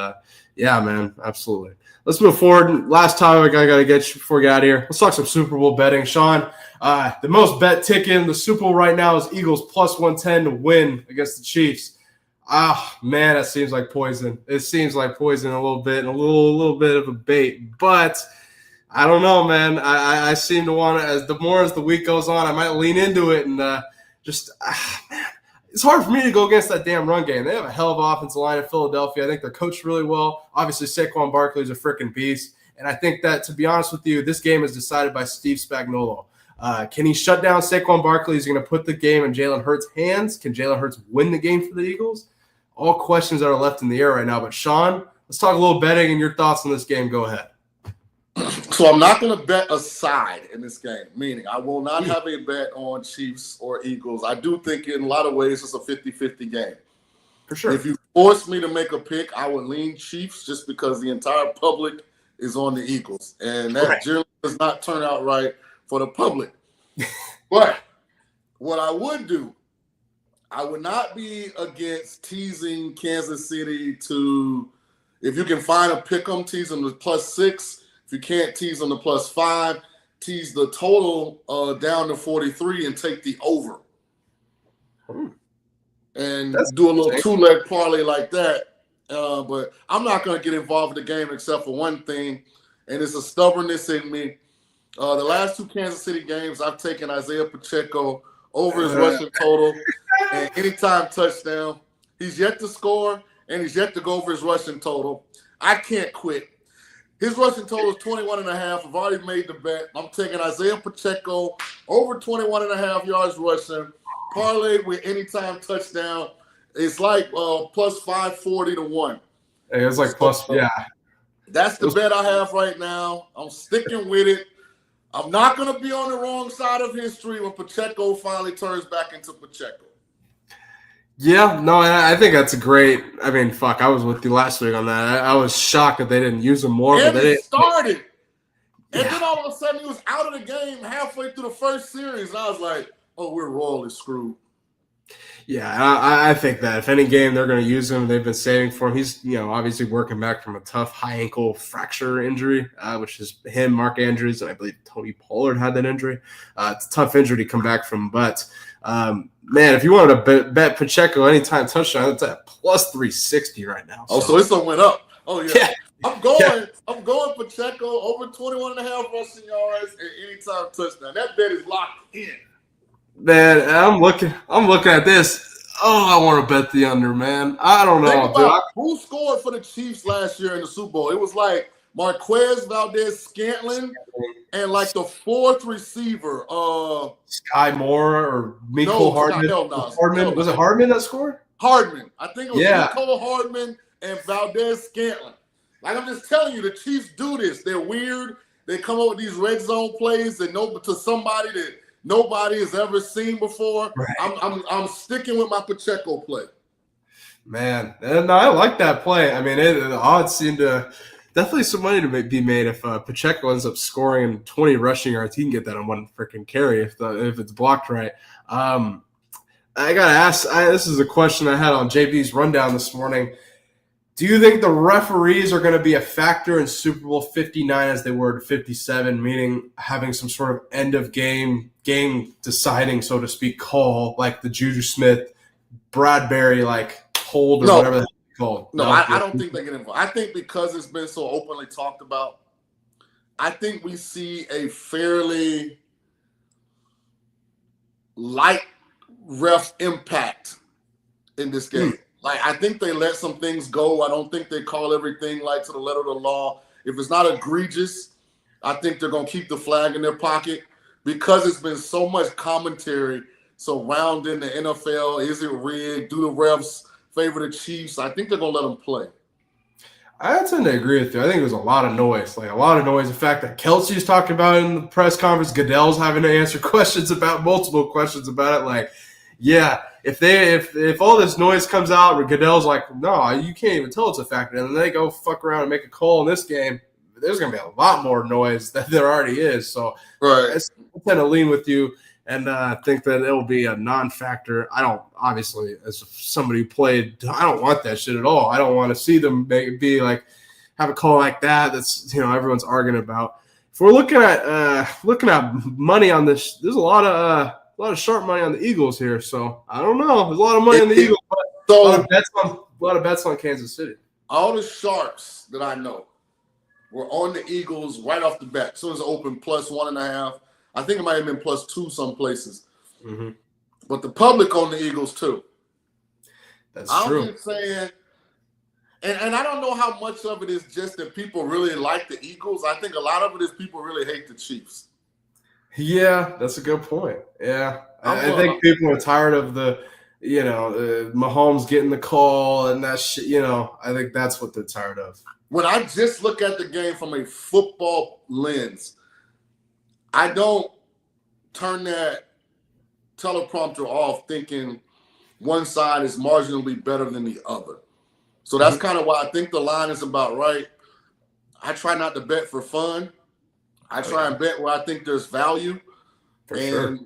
S1: man, absolutely. Let's move forward. Last topic I got to get you before we get out of here. Let's talk some Super Bowl betting. Shaun, the most bet ticket in the Super Bowl right now is Eagles plus 110 to win against the Chiefs. Man, that seems like poison. It seems like poison a little bit, and a little bit of a bait. But I don't know, man. I seem to want to, as the week goes on, I might lean into it and man. It's hard for me to go against that damn run game. They have a hell of an offensive line in Philadelphia. I think they're coached really well. Obviously, Saquon Barkley is a freaking beast. And I think that, to be honest with you, this game is decided by Steve Spagnuolo. Can he shut down Saquon Barkley? Is he going to put the game in Jalen Hurts' hands? Can Jalen Hurts win the game for the Eagles? All questions that are left in the air right now. But, Shaun, let's talk a little betting and your thoughts on this game. Go ahead.
S4: So I'm not going to bet a side in this game, meaning I will not have a bet on Chiefs or Eagles. I do think in a lot of ways it's a 50-50 game.
S1: For sure.
S4: If you force me to make a pick, I would lean Chiefs just because the entire public is on the Eagles. And that generally does not turn out right for the public. But what I would do, I would not be against teasing Kansas City to, if you can find a pick 'em, tease them to +6. If you can't, tease them to +5. Tease the total down to 43 and take the over. And do a little 2-leg parlay like that. But I'm not going to get involved in the game except for one thing, and it's a stubbornness in me. The last 2 Kansas City games, I've taken Isaiah Pacheco over his rushing total and anytime touchdown. He's yet to score, and he's yet to go over his rushing total. I can't quit. His rushing total is 21.5. I've already made the bet. I'm taking Isaiah Pacheco over 21.5 yards rushing, parlayed with anytime touchdown. It's like plus 540 to 1.
S1: It's like
S4: That's the bet I have right now. I'm sticking with it. I'm not going to be on the wrong side of history when Pacheco finally turns back into Pacheco.
S1: Yeah, no, I think that's a great. I mean, fuck, I was with you last week on that. I was shocked that they didn't use him more.
S4: And
S1: but they
S4: started. And then all of a sudden he was out of the game halfway through the first series. And I was like, oh, we're royally screwed.
S1: Yeah, I think that if any game they're going to use him, they've been saving for him. He's, obviously working back from a tough high ankle fracture injury, which is him, Mark Andrews, and I believe Tony Pollard had that injury. It's a tough injury to come back from. But, man, if you wanted to bet Pacheco anytime touchdown, it's at plus 360 right now.
S4: So this one went up. Oh, yeah. I'm going Pacheco over 21.5 rushing yards and anytime touchdown. That bet is locked in.
S1: Man, I'm looking at this. Oh, I want to bet the under, man. I don't know, dude.
S4: Who scored for the Chiefs last year in the Super Bowl? It was like Marquez Valdez-Scantling and like the 4th receiver.
S1: Sky Moore or Mecole Hardman. Hardman. Was it Hardman that scored?
S4: Hardman. I think it was Mecole Hardman and Valdez-Scantling. Like I'm just telling you, the Chiefs do this. They're weird. They come up with these red zone plays that to somebody that nobody has ever seen before. Right. I'm sticking with my Pacheco play.
S1: Man, and I like that play. I mean, the odds seem to definitely some money to be made if Pacheco ends up scoring 20 rushing yards. He can get that on one freaking carry if it's blocked right. I gotta ask. This is a question I had on JB's rundown this morning. Do you think the referees are going to be a factor in Super Bowl 59 as they were to 57, meaning having some sort of end of game deciding, so to speak, call like the Juju Smith, Bradbury hold or whatever that's called?
S4: No, I don't think they get involved. I think because it's been so openly talked about, I think we see a fairly light ref impact in this game. I think they let some things go. I don't think they call everything to the letter of the law. If it's not egregious, I think they're going to keep the flag in their pocket because it's been so much commentary surrounding the NFL. Is it rigged? Do the refs favor the Chiefs? I think they're going to let them play.
S1: I tend to agree with you. I think it was a lot of noise, like a lot of noise. The fact that Kelsey's talking about it in the press conference, Goodell's having to answer multiple questions about it. Like, yeah, if all this noise comes out, where Goodell's like, no, you can't even tell it's a factor, and then they go fuck around and make a call in this game, there's going to be a lot more noise than there already is. So
S4: Right.
S1: I tend to lean with you and think that it will be a non-factor. I don't, obviously, as somebody who played, I don't want that shit at all. I don't want to see them have a call like that that's, everyone's arguing about. If we're looking at money on this, there's a lot of sharp money on the Eagles here. So I don't know. There's a lot of money on the Eagles, but a lot of bets on Kansas City.
S4: All the sharps that I know were on the Eagles right off the bat. As soon as it opened, +1.5. I think it might have been +2 some places.
S1: Mm-hmm.
S4: But the public on the Eagles too.
S1: That's
S4: I'm
S1: true.
S4: just saying, and I don't know how much of it is just that people really like the Eagles. I think a lot of it is people really hate the Chiefs.
S1: Yeah, that's a good point. Yeah, I think people are tired of the Mahomes getting the call and that shit. I think that's what they're tired of.
S4: When I just look at the game from a football lens, I don't turn that teleprompter off thinking one side is marginally better than the other. So that's kind of why I think the line is about right. I try not to bet for fun. I try and bet where I think there's value.
S1: For sure.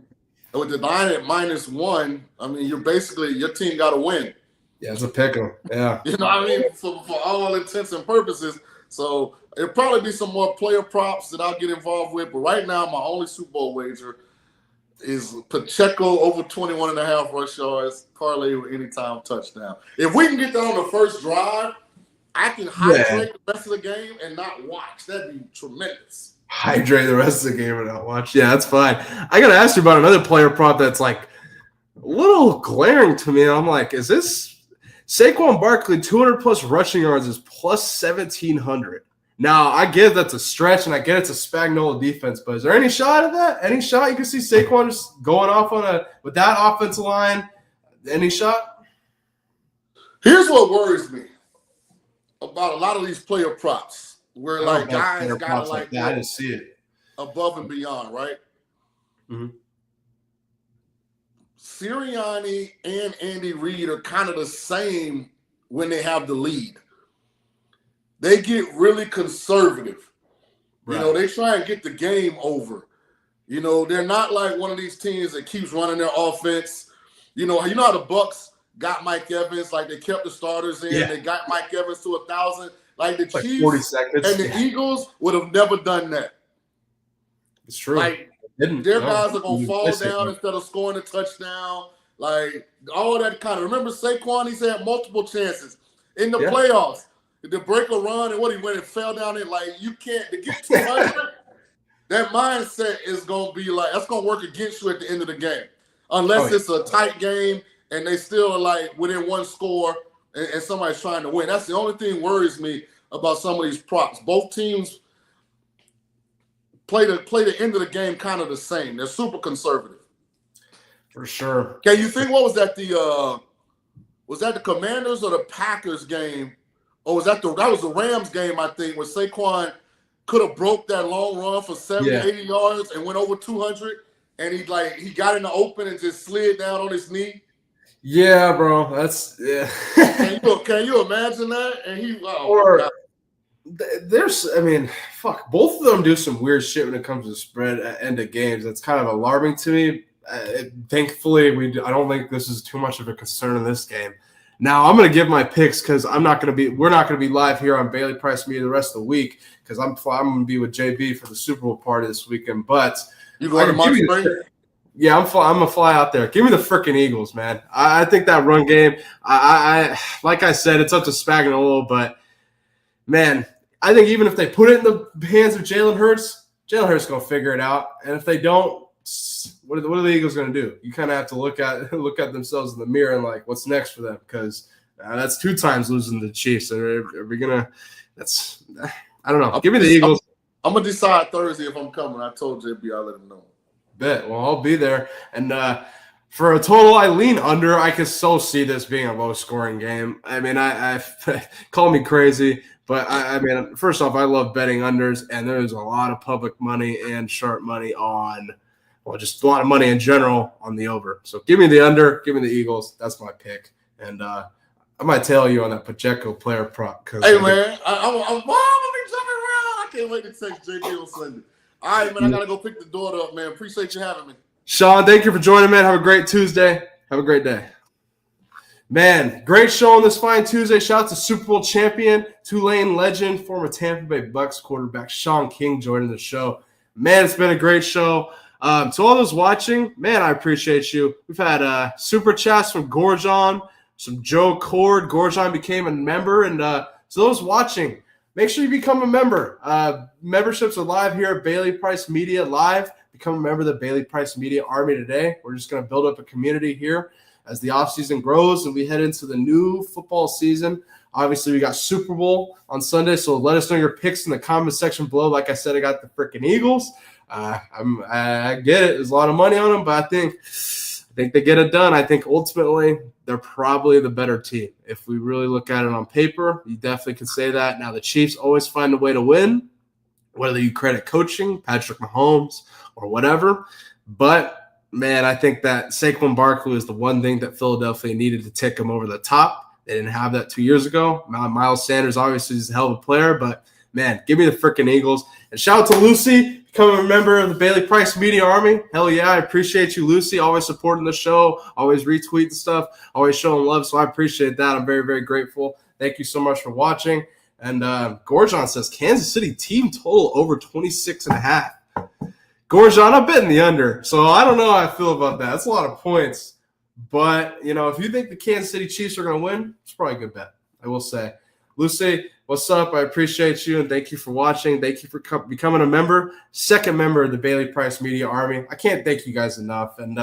S4: With the line at -1, I mean, your team got to win.
S1: Yeah, it's a pick 'em. Yeah.
S4: You know what I mean? For all intents and purposes. So it'll probably be some more player props that I'll get involved with. But right now, my only Super Bowl wager is Pacheco over 21.5 rush yards, parlay with anytime touchdown. If we can get that on the first drive, I can hydrate the rest of the game and not watch. That'd be tremendous.
S1: Hydrate the rest of the game and not watch. Yeah, that's fine. I got to ask you about another player prop that's like a little glaring to me. I'm like, is this Saquon Barkley 200+ rushing yards is +1,700? Now, I get that's a stretch, and I get it's a Spagnuolo defense, but is there any shot of that? Any shot you can see Saquon just going off with that offensive line? Any shot?
S4: Here's what worries me about a lot of these player props, where like guys got to like
S1: I didn't see it
S4: above and beyond, right?
S1: Mm-hmm.
S4: Sirianni and Andy Reid are kind of the same when they have the lead. They get really conservative.
S1: Right.
S4: They try and get the game over. They're not like one of these teams that keeps running their offense. You know how the Bucks got Mike Evans, like they kept the starters in. Yeah. They got Mike Evans to 1,000. Like the Chiefs
S1: 40 seconds.
S4: And the Eagles would have never done that.
S1: It's true.
S4: Like their guys are going to fall down instead of scoring a touchdown. Like all that kind of. Remember Saquon, he's had multiple chances in the playoffs. To break a run and he went and fell down it. Like you can't to get 200. That mindset is gonna be like that's gonna work against you at the end of the game, unless it's a tight game and they still are like within one score and somebody's trying to win. That's the only thing worries me about some of these props. Both teams play the end of the game kind of the same. They're super conservative.
S1: For sure.
S4: Can you think what was that the Commanders or the Packers game? Or was that was the Rams game, I think, where Saquon could have broke that long run for 70, 80 yards and went over 200, and he got in the open and just slid down on his knee?
S1: Yeah, bro. That's
S4: Can you imagine that? And
S1: both of them do some weird shit when it comes to spread at end of games. That's kind of alarming to me. Thankfully, I don't think this is too much of a concern in this game. Now I'm going to give my picks because we're not going to be live here on Bailey Price Media the rest of the week because I'm going to be with JB for the Super Bowl party this weekend. But
S4: you going to Montgomery?
S1: Yeah, I'm going to fly out there. Give me the freaking Eagles, man. I think that run game. I like I said, it's up to Spagnuolo, but man, I think even if they put it in the hands of Jalen Hurts is going to figure it out. And if they don't, what are the Eagles going to do? You kind of have to look at themselves in the mirror and like, what's next for them? Because that's 2 times losing to the Chiefs. Are we gonna? I don't know. Give me the Eagles.
S4: I'm gonna decide Thursday if I'm coming. I told JB I'll let him know.
S1: Bet. Well, I'll be there. And for a total, I lean under. I can so see this being a low-scoring game. I mean, I call me crazy, But I mean, first off, I love betting unders, and there's a lot of public money and sharp money on, well, just a lot of money in general on the over. So give me the under, give me the Eagles. That's my pick. And I might tell you on that Pacheco player prop.
S4: Hey, man, I'm gonna be jumping around. I can't wait to text JD on Sunday. All right, man, I got to go pick the daughter up, man. Appreciate you having me.
S1: Shaun, thank you for joining, man. Have a great Tuesday. Have a great day. Man, great show on this fine Tuesday. Shout out to Super Bowl champion, Tulane legend, former Tampa Bay Bucks quarterback Shaun King joining the show. Man, it's been a great show. To all those watching, man, I appreciate you. We've had super chats from Gorgon, some Joe Cord. Gorgon became a member. And to those watching, make sure you become a member. Memberships are live here at Bailey Price Media Live. Become a member of the Bailey Price Media Army today. We're just going to build up a community here as the offseason grows and we head into the new football season. Obviously, we got Super Bowl on Sunday, so let us know your picks in the comment section below. Like I said, I got the freaking Eagles. I get it. There's a lot of money on them, but I think they get it done. I think ultimately they're probably the better team. If we really look at it on paper, you definitely can say that. Now, the Chiefs always find a way to win, whether you credit coaching, Patrick Mahomes, or whatever. But man, I think that Saquon Barkley is the one thing that Philadelphia needed to tick them over the top. They didn't have that 2 years ago. Miles Sanders obviously is a hell of a player, but man, give me the freaking Eagles. And shout out to Lucy, becoming a member of the Bailey Price Media Army. Hell yeah, I appreciate you, Lucy, always supporting the show, always retweeting stuff, always showing love. So I appreciate that. I'm very, very grateful. Thank you so much for watching. And Gorgon says Kansas City team total over 26.5. Gorgon, I'm betting the under, so I don't know how I feel about that. That's a lot of points. But, you know, if you think the Kansas City Chiefs are going to win, it's probably a good bet, I will say. Lucy, what's up? I appreciate you, and thank you for watching. Thank you for becoming a member, second member of the Bailey Price Media Army. I can't thank you guys enough. And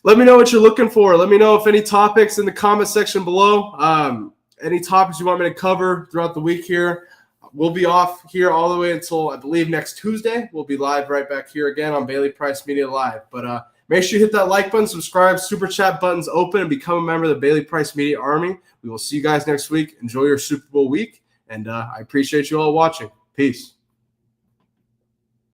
S1: let me know what you're looking for. Let me know if any topics in the comment section below, any topics you want me to cover throughout the week here. We'll be off here all the way until, I believe, next Tuesday. We'll be live right back here again on Bailey Price Media Live. But make sure you hit that like button, subscribe, super chat buttons open, and become a member of the Bailey Price Media Army. We will see you guys next week. Enjoy your Super Bowl week, and I appreciate you all watching. Peace.